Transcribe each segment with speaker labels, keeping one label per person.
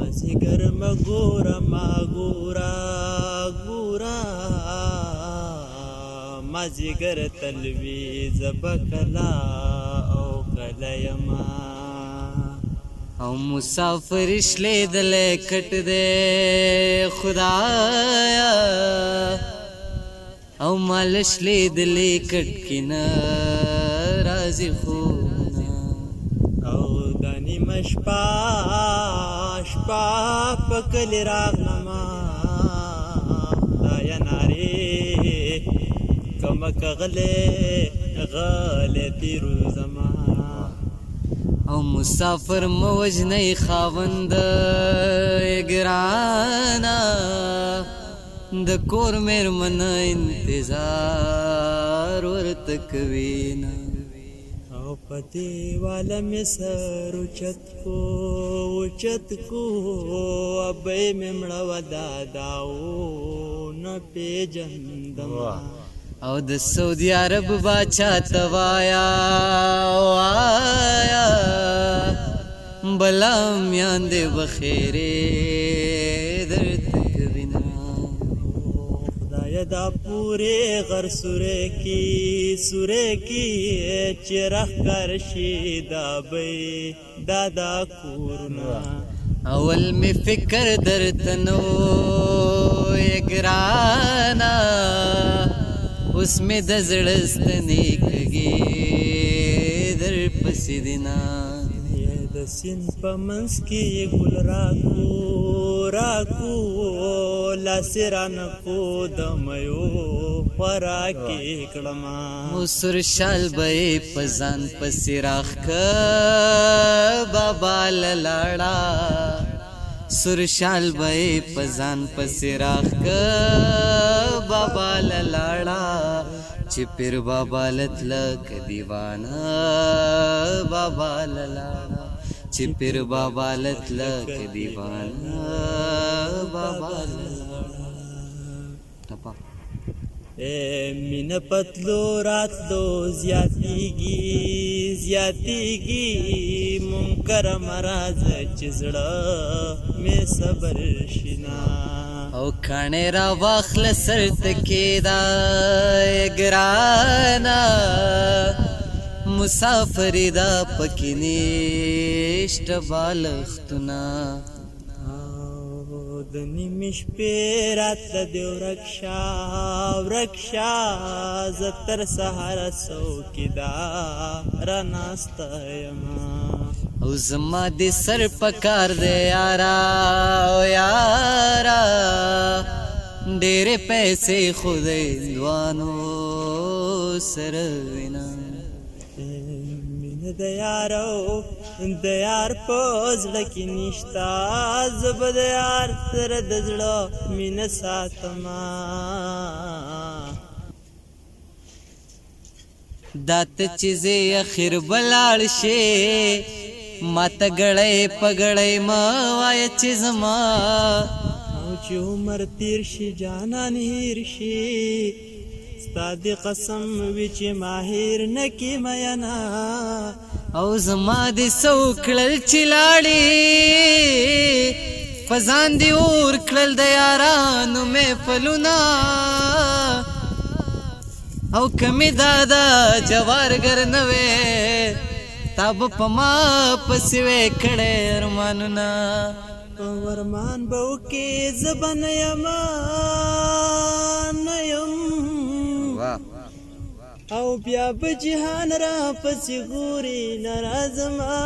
Speaker 1: مازیګر مګورا ما ګورا ګورا مازیګر تلوي زبکلا او کله یما
Speaker 2: او مسافر شلیدلې کټ دې خدایا او مال شلیدلې کټ کینا رازي خو
Speaker 1: او دانی مشپا شپا پکل راغنما دایا ناری کمک غله تیرو زما
Speaker 2: او مسافر موجنی خاوند گرانا د کور میرمن انتظار ورته کوینا
Speaker 1: او پتی والا می سر اوچت کو ابی می مړه ودا داو نه پیجندم
Speaker 2: او د سعودي عرب باچا توایا وایا بلام یاند بخیره درد کبینا
Speaker 1: خدای دا پوره غر سوره کی چرخ کرشی دا بی دادا کورنا
Speaker 2: اول می فکر درتنو یگرانا اوس می د زړستنې کږي در پسې دینا
Speaker 1: د سین په منځ کې ګل راکو لاسران کو د مېو خوراکې کړما
Speaker 2: سر شال به په ځان پسې راخ بابا لاړه سر شال به په ځان پسې راخ بابا لاړه چې پیر بابا لتلک دیوانا بابا لاړه چې پیر بابا لتلک دیوانا بابا لاړه
Speaker 1: مین پتلو راتلو زیاتیږي منکر مراز چزړه می صبر شینا
Speaker 2: او کانه را واخل سر تکیدا گرانا مسافر دا پکینیشت بالختنا
Speaker 1: د نیمش پیرات دیو رکشا زتر سهار سو کدا راناستا یما
Speaker 2: او زما دې سر پکار دے یارا ډېرې پیسې خدای دوانو سر وینا
Speaker 1: د یار په زړه کې نشتا زب د یار سره د زړه مینه ساتما
Speaker 2: دات چیزې اخر بلاړ شي ماته ګړې پګړې ما وای چې زما
Speaker 1: او چې عمر تیر شي جانان هیر شي استاد قسم وی چې ماهر نکی مینا
Speaker 2: او زما دې سوکړل چلاړي فزان دی اور کړل د یارانو مې فلونا او کمی دادا جوارګر نوې تاب پما پسوي کړه ارمانونه
Speaker 1: ورمان بو کې زبن یمان یم او بیا به جهان را پسې ګوري ناراضما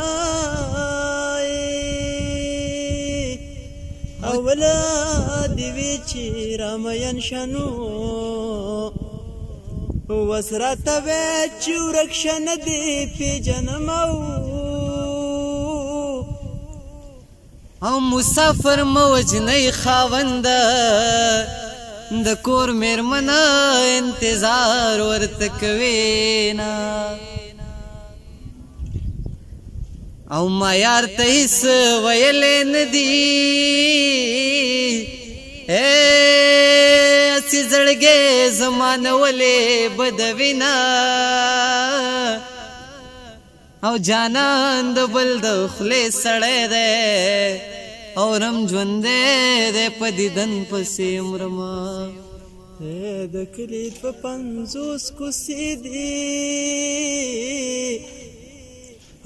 Speaker 1: اولا دی وی چې رامین شنو وسرت و چورکشن دی پی جنمو
Speaker 2: او مسافر موجنی خاوند د کور میرمنا انتظار ورته کوینا او ما یار ته هیڅ ویلې ندی اسی زړګې زمانه ولې بدوینا او جانان د بل د خلې سړې ده اورم ژوندې دی په دیدن پسې مرما
Speaker 1: د کلي په 50 کوڅې دي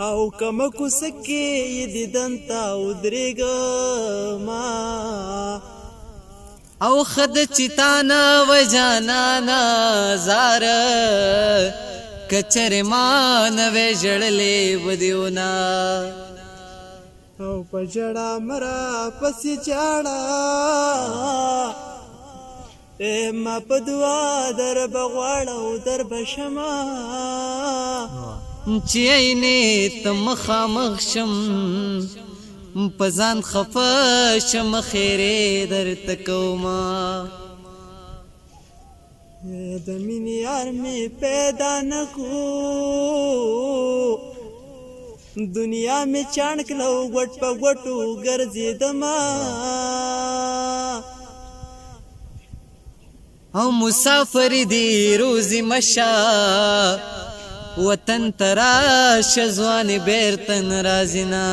Speaker 1: او کم کوڅه کې یې دیدن ته ودرېږمه
Speaker 2: او خد چتانا و جانانا زار کچر مان و جړلې ودیونا
Speaker 1: او په جړه مرا پسې جاړه ما په دعا در بغواړه او در بشما
Speaker 2: چې عینې ته مخامخ شم پزان خفه شم خیرې درته کوما
Speaker 1: د مینې یار مې پیدا نه کو دنیا مې چاڼ کړه ګوټ په ګوټو ګرځېدمه
Speaker 2: او مسافر دی روزی مشا وطن تراش ځوان بیرته ناراضي نه